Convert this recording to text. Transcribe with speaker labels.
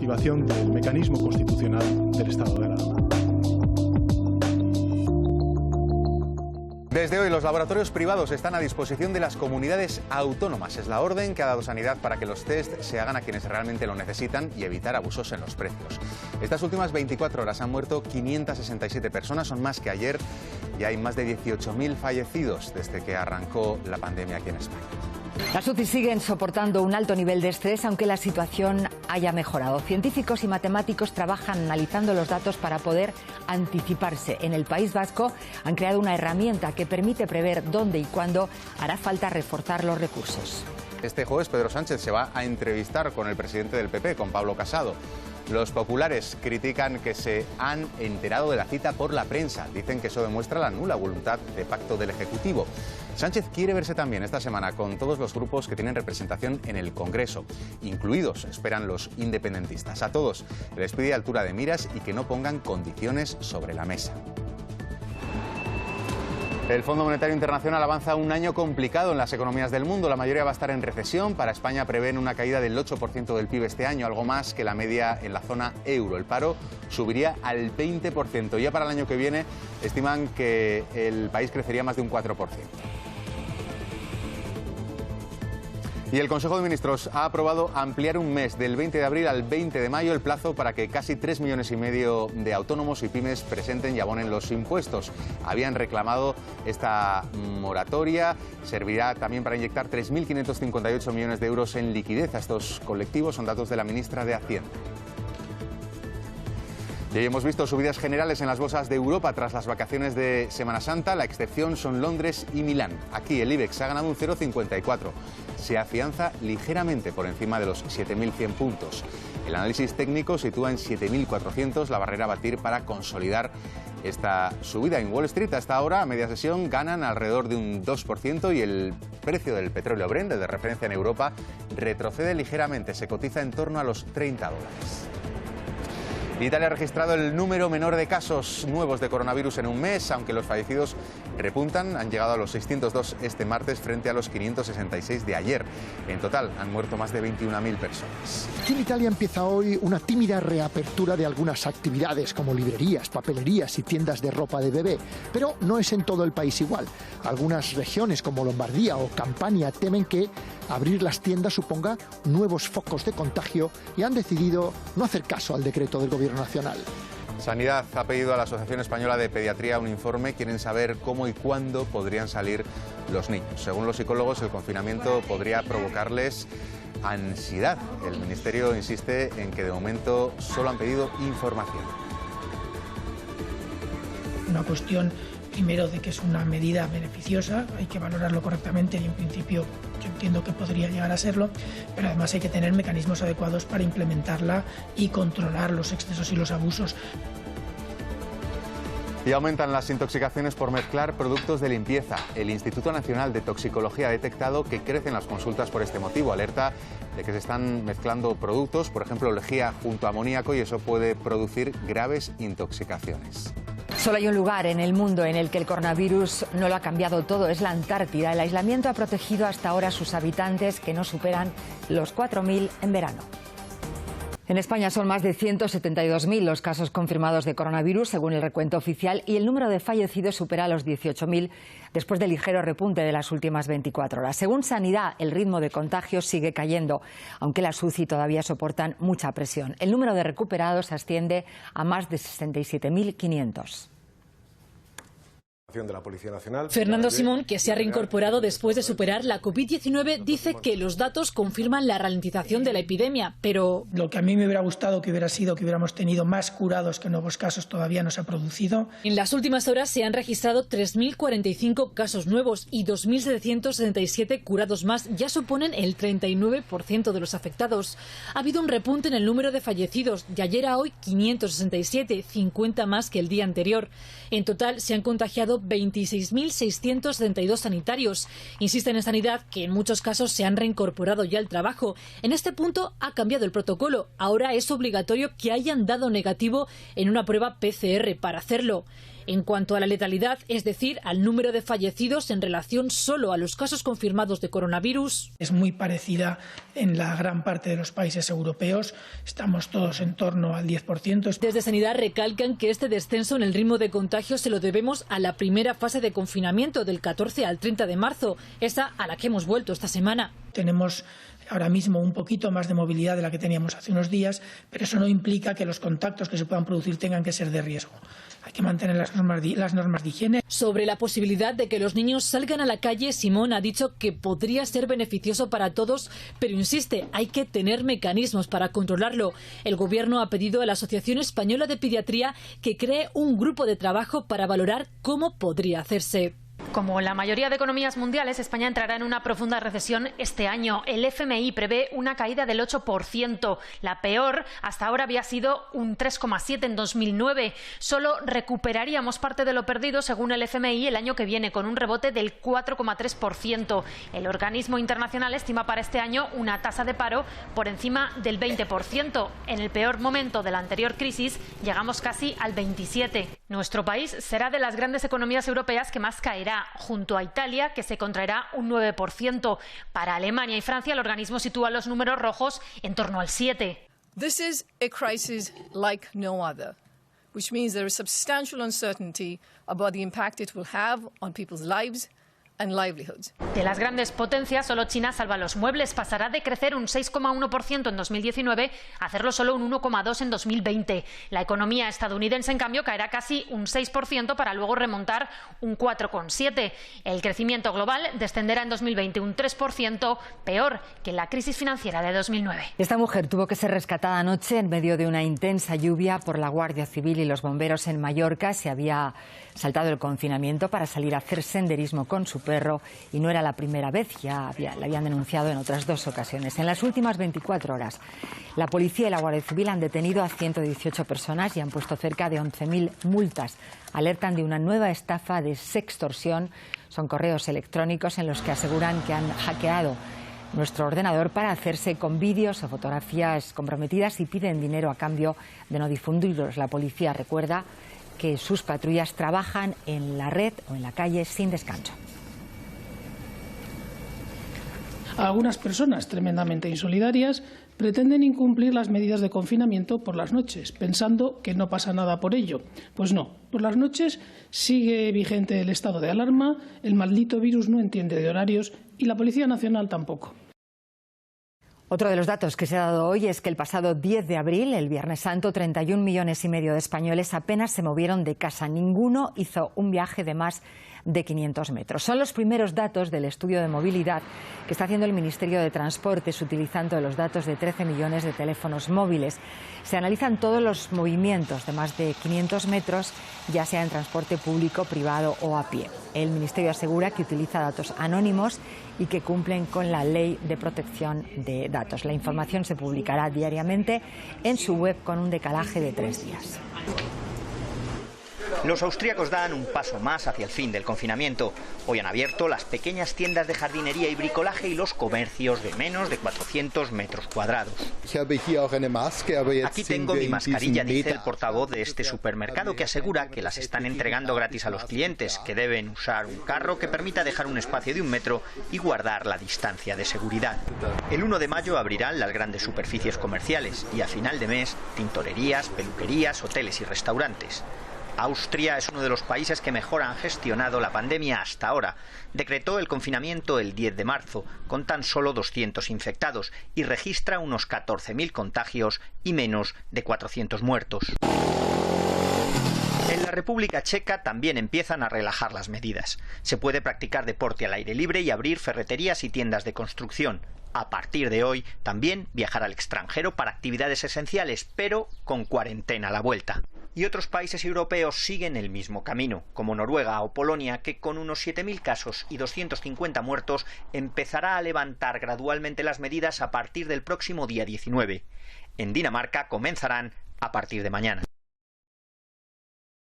Speaker 1: activación del mecanismo constitucional del estado de alarma.
Speaker 2: Desde hoy los laboratorios privados están a disposición de las comunidades autónomas. Es la orden que ha dado Sanidad para que los test se hagan a quienes realmente lo necesitan y evitar abusos en los precios. Estas últimas 24 horas han muerto 567 personas, son más que ayer, y hay más de 18.000 fallecidos desde que arrancó la pandemia aquí en España.
Speaker 3: Las UCI siguen soportando un alto nivel de estrés, aunque la situación haya mejorado. Científicos y matemáticos trabajan analizando los datos para poder anticiparse. En el País Vasco han creado una herramienta que permite prever dónde y cuándo hará falta reforzar los recursos.
Speaker 2: Este jueves Pedro Sánchez se va a entrevistar con el presidente del PP, con Pablo Casado. Los populares critican que se han enterado de la cita por la prensa. Dicen que eso demuestra la nula voluntad de pacto del Ejecutivo. Sánchez quiere verse también esta semana con todos los grupos que tienen representación en el Congreso. Incluidos, esperan los independentistas. A todos les pide altura de miras y que no pongan condiciones sobre la mesa. El Fondo Monetario Internacional avanza un año complicado en las economías del mundo. La mayoría va a estar en recesión. Para España prevén una caída del 8% del PIB este año, algo más que la media en la zona euro. El paro subiría al 20%. Ya para el año que viene estiman que el país crecería más de un 4%. Y el Consejo de Ministros ha aprobado ampliar un mes, del 20 de abril al 20 de mayo, el plazo para que casi 3,5 millones de autónomos y pymes presenten y abonen los impuestos. Habían reclamado esta moratoria. Servirá también para inyectar 3.558 millones de euros en liquidez a estos colectivos. Son datos de la ministra de Hacienda. Y hoy hemos visto subidas generales en las bolsas de Europa tras las vacaciones de Semana Santa. La excepción son Londres y Milán. Aquí el IBEX ha ganado un 0,54. Se afianza ligeramente por encima de los 7.100 puntos. El análisis técnico sitúa en 7.400 la barrera a batir para consolidar esta subida. En Wall Street hasta ahora, a media sesión, ganan alrededor de un 2% y el precio del petróleo Brent, de referencia en Europa, retrocede ligeramente. Se cotiza en torno a los $30. Italia ha registrado el número menor de casos nuevos de coronavirus en un mes, aunque los fallecidos repuntan. Han llegado a los 602 este martes frente a los 566 de ayer. En total han muerto más de 21.000 personas.
Speaker 4: Aquí en Italia empieza hoy una tímida reapertura de algunas actividades como librerías, papelerías y tiendas de ropa de bebé. Pero no es en todo el país igual. Algunas regiones como Lombardía o Campania temen que abrir las tiendas suponga nuevos focos de contagio y han decidido no hacer caso al decreto del Gobierno nacional.
Speaker 2: Sanidad ha pedido a la Asociación Española de Pediatría un informe. Quieren saber cómo y cuándo podrían salir los niños. Según los psicólogos, el confinamiento podría provocarles ansiedad. El Ministerio insiste en que de momento solo han pedido información.
Speaker 5: Una cuestión, primero, de que es una medida beneficiosa, hay que valorarlo correctamente y en principio yo entiendo que podría llegar a serlo, pero además hay que tener mecanismos adecuados para implementarla y controlar los excesos y los abusos.
Speaker 2: Y aumentan las intoxicaciones por mezclar productos de limpieza. El Instituto Nacional de Toxicología ha detectado que crecen las consultas por este motivo. Alerta de que se están mezclando productos, por ejemplo lejía junto a amoníaco, y eso puede producir graves intoxicaciones.
Speaker 3: Solo hay un lugar en el mundo en el que el coronavirus no lo ha cambiado todo, es la Antártida. El aislamiento ha protegido hasta ahora a sus habitantes, que no superan los 4.000 en verano. En España son más de 172.000 los casos confirmados de coronavirus, según el recuento oficial, y el número de fallecidos supera los 18.000 después del ligero repunte de las últimas 24 horas. Según Sanidad, el ritmo de contagios sigue cayendo, aunque las UCI todavía soportan mucha presión. El número de recuperados asciende a más de 67.500.
Speaker 6: De la Policía Nacional.
Speaker 7: Fernando Simón, que se ha reincorporado después de superar la COVID-19, dice que los datos confirman la ralentización de la epidemia, pero
Speaker 5: lo que a mí me hubiera gustado que hubiera sido que hubiéramos tenido más curados que nuevos casos todavía no se ha producido.
Speaker 7: En las últimas horas se han registrado 3.045 casos nuevos y 2.777 curados más. Ya suponen el 39% de los afectados. Ha habido un repunte en el número de fallecidos. De ayer a hoy, 567, 50 más que el día anterior. En total se han contagiado 26.672 sanitarios. Insisten en Sanidad que en muchos casos se han reincorporado ya al trabajo. En este punto ha cambiado el protocolo. Ahora es obligatorio que hayan dado negativo en una prueba PCR para hacerlo. En cuanto a la letalidad, es decir, al número de fallecidos en relación solo a los casos confirmados de coronavirus,
Speaker 5: es muy parecida en la gran parte de los países europeos. Estamos todos en torno al 10%.
Speaker 7: Desde Sanidad recalcan que este descenso en el ritmo de contagio se lo debemos a la primera fase de confinamiento del 14 al 30 de marzo, esa a la que hemos vuelto esta semana.
Speaker 5: Tenemos ahora mismo un poquito más de movilidad de la que teníamos hace unos días, pero eso no implica que los contactos que se puedan producir tengan que ser de riesgo. Hay que mantener las normas de higiene.
Speaker 7: Sobre la posibilidad de que los niños salgan a la calle, Simón ha dicho que podría ser beneficioso para todos, pero insiste, hay que tener mecanismos para controlarlo. El Gobierno ha pedido a la Asociación Española de Pediatría que cree un grupo de trabajo para valorar cómo podría hacerse.
Speaker 6: Como la mayoría de economías mundiales, España entrará en una profunda recesión este año. El FMI prevé una caída del 8%. La peor hasta ahora había sido un 3,7% en 2009. Solo recuperaríamos parte de lo perdido, según el FMI, el año que viene, con un rebote del 4,3%. El organismo internacional estima para este año una tasa de paro por encima del 20%. En el peor momento de la anterior crisis llegamos casi al 27%. Nuestro país será de las grandes economías europeas que más caerá, junto a Italia, que se contraerá un 9%. Para Alemania y Francia, el organismo sitúa los números rojos en torno al 7%.
Speaker 8: This is a crisis like no other, which means there is substantial uncertainty about the impact it will have on people's lives and livelihoods.
Speaker 6: De las grandes potencias, solo China salva los muebles. Pasará de crecer un 6,1% en 2019 a hacerlo solo un 1,2% en 2020. La economía estadounidense, en cambio, caerá casi un 6% para luego remontar un 4,7%. El crecimiento global descenderá en 2020 un 3%, peor que la crisis financiera de 2009.
Speaker 3: Esta mujer tuvo que ser rescatada anoche en medio de una intensa lluvia por la Guardia Civil y los bomberos en Mallorca. Se había saltado el confinamiento para salir a hacer senderismo con su perro y no era la primera vez, la habían denunciado en otras 2 ocasiones. En las últimas 24 horas, la policía y la Guardia Civil han detenido a 118 personas y han puesto cerca de 11.000 multas. Alertan de una nueva estafa de sextorsión. Son correos electrónicos en los que aseguran que han hackeado nuestro ordenador para hacerse con vídeos o fotografías comprometidas y piden dinero a cambio de no difundirlos. La policía recuerda que sus patrullas trabajan en la red o en la calle sin descanso.
Speaker 5: Algunas personas tremendamente insolidarias pretenden incumplir las medidas de confinamiento por las noches, pensando que no pasa nada por ello. Pues no, por las noches sigue vigente el estado de alarma, el maldito virus no entiende de horarios y la Policía Nacional tampoco.
Speaker 3: Otro de los datos que se ha dado hoy es que el pasado 10 de abril, el Viernes Santo, 31,5 millones de españoles apenas se movieron de casa. Ninguno hizo un viaje de más de 500 metros. Son los primeros datos del estudio de movilidad que está haciendo el Ministerio de Transportes utilizando los datos de 13 millones de teléfonos móviles. Se analizan todos los movimientos de más de 500 metros, ya sea en transporte público, privado o a pie. El Ministerio asegura que utiliza datos anónimos y que cumplen con la Ley de Protección de Datos. La información se publicará diariamente en su web con un decalaje de 3 días.
Speaker 9: Los austríacos dan un paso más hacia el fin del confinamiento. Hoy han abierto las pequeñas tiendas de jardinería y bricolaje y los comercios de menos de 400 metros cuadrados. Aquí tengo mi mascarilla, dice el portavoz de este supermercado, que asegura que las están entregando gratis a los clientes, que deben usar un carro que permita dejar un espacio de 1 metro y guardar la distancia de seguridad. El 1 de mayo abrirán las grandes superficies comerciales y a final de mes tintorerías, peluquerías, hoteles y restaurantes. Austria es uno de los países que mejor han gestionado la pandemia hasta ahora. Decretó el confinamiento el 10 de marzo, con tan solo 200 infectados, y registra unos 14.000 contagios y menos de 400 muertos. En la República Checa también empiezan a relajar las medidas. Se puede practicar deporte al aire libre y abrir ferreterías y tiendas de construcción. A partir de hoy, también viajar al extranjero para actividades esenciales, pero con cuarentena a la vuelta. Y otros países europeos siguen el mismo camino, como Noruega o Polonia, que con unos 7.000 casos y 250 muertos empezará a levantar gradualmente las medidas a partir del próximo día 19. En Dinamarca comenzarán a partir de mañana.